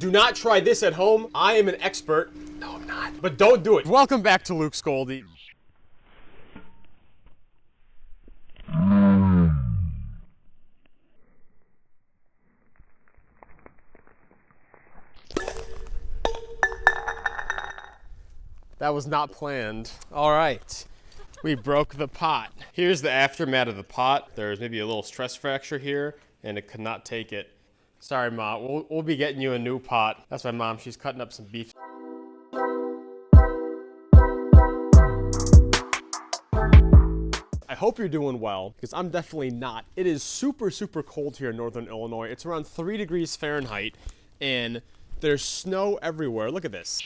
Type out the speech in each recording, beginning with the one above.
Do not try this at home. I am an expert. No, I'm not. But don't do it. Welcome back to Luke's Goldie. That was not planned. All right, we broke the pot. Here's the aftermath of the pot. There's maybe a little stress fracture here, and it could not take it. Sorry, Ma, we'll be getting you a new pot. That's my mom, she's cutting up some beef. I hope you're doing well, because I'm definitely not. It is super, super cold here in Northern Illinois. It's around 3 degrees Fahrenheit, and there's snow everywhere. Look at this.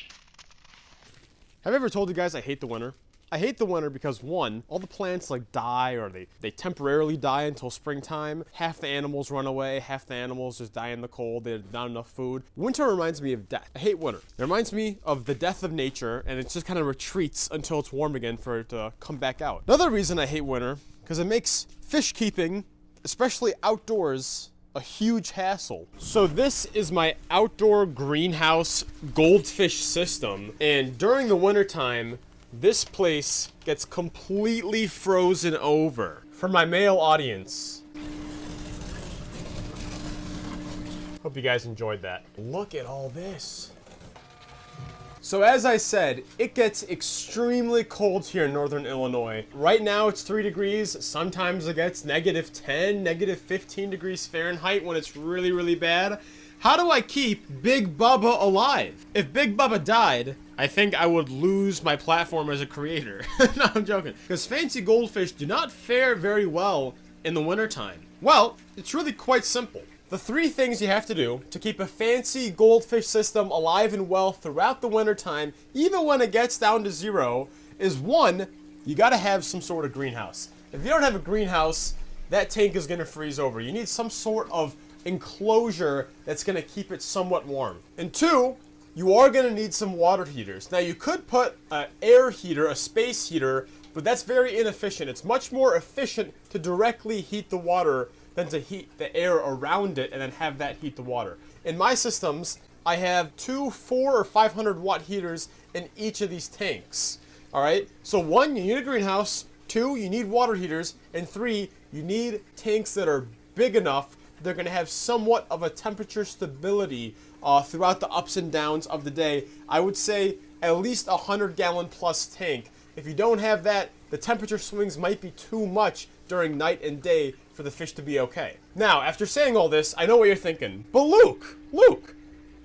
Have I ever told you guys I hate the winter? I hate the winter because, one, all the plants like die, or they temporarily die until springtime. Half the animals run away, half the animals just die in the cold. There's not enough food. Winter reminds me of death. I hate winter. It reminds me of the death of nature, and it just kind of retreats until it's warm again for it to come back out. Another reason I hate winter, because it makes fish keeping, especially outdoors, a huge hassle. So this is my outdoor greenhouse goldfish system, and during the wintertime, this place gets completely frozen over. For my male audience, hope you guys enjoyed that. Look at all this. So as I said, it gets extremely cold here in Northern Illinois. Right now it's 3 degrees. Sometimes it gets -10, -15 degrees Fahrenheit when it's really, really bad. How do I keep Big Bubba alive? If Big Bubba died, I think I would lose my platform as a creator. No, I'm joking. Because fancy goldfish do not fare very well in the wintertime. Well, it's really quite simple. The 3 things you have to do to keep a fancy goldfish system alive and well throughout the wintertime, even when it gets down to 0, is 1, you gotta have some sort of greenhouse. If you don't have a greenhouse, that tank is gonna freeze over. You need some sort of enclosure that's gonna keep it somewhat warm. And 2, you are gonna need some water heaters. Now you could put an air heater, a space heater, but that's very inefficient. It's much more efficient to directly heat the water than to heat the air around it and then have that heat the water. In my systems, I have 2 400 or 500 watt heaters in each of these tanks. All right, so 1, you need a greenhouse, 2, you need water heaters, and 3, you need tanks that are big enough they're going to have somewhat of a temperature stability throughout the ups and downs of the day. I would say at least a 100-gallon plus tank. If you don't have that, the temperature swings might be too much during night and day for the fish to be okay. Now, after saying all this, I know what you're thinking. But Luke,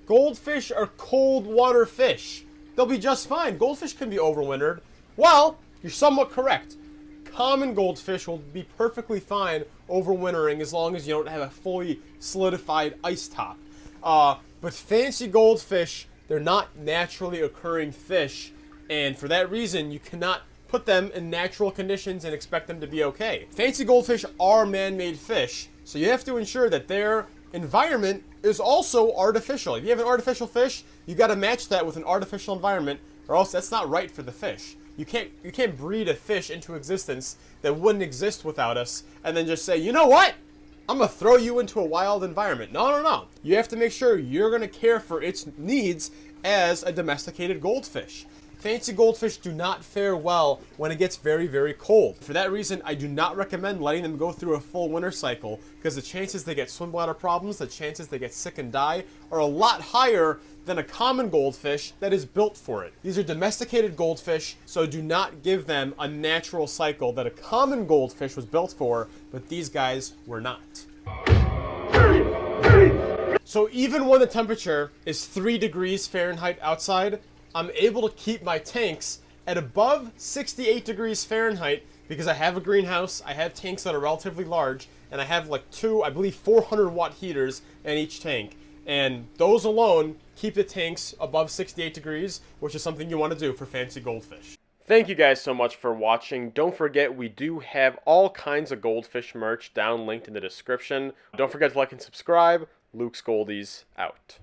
goldfish are cold water fish. They'll be just fine. Goldfish can be overwintered. Well, you're somewhat correct. Common goldfish will be perfectly fine overwintering as long as you don't have a fully solidified ice top. But fancy goldfish, they're not naturally occurring fish, and for that reason, you cannot put them in natural conditions and expect them to be okay. Fancy goldfish are man-made fish, so you have to ensure that their environment is also artificial. If you have an artificial fish, you got to match that with an artificial environment, or else that's not right for the fish. You can't breed a fish into existence that wouldn't exist without us and then just say, you know what? I'm gonna throw you into a wild environment. No. You have to make sure you're gonna care for its needs as a domesticated goldfish. Fancy goldfish do not fare well when it gets very, very cold. For that reason, I do not recommend letting them go through a full winter cycle because the chances they get swim bladder problems, the chances they get sick and die are a lot higher than a common goldfish that is built for it. These are domesticated goldfish, so do not give them a natural cycle that a common goldfish was built for, but these guys were not. So even when the temperature is 3 degrees Fahrenheit outside, I'm able to keep my tanks at above 68 degrees Fahrenheit because I have a greenhouse, I have tanks that are relatively large, and I have like 2, I believe 400 watt heaters in each tank. And those alone keep the tanks above 68 degrees, which is something you want to do for fancy goldfish. Thank you guys so much for watching. Don't forget, we do have all kinds of goldfish merch down linked in the description. Don't forget to like and subscribe. Luke's Goldies out.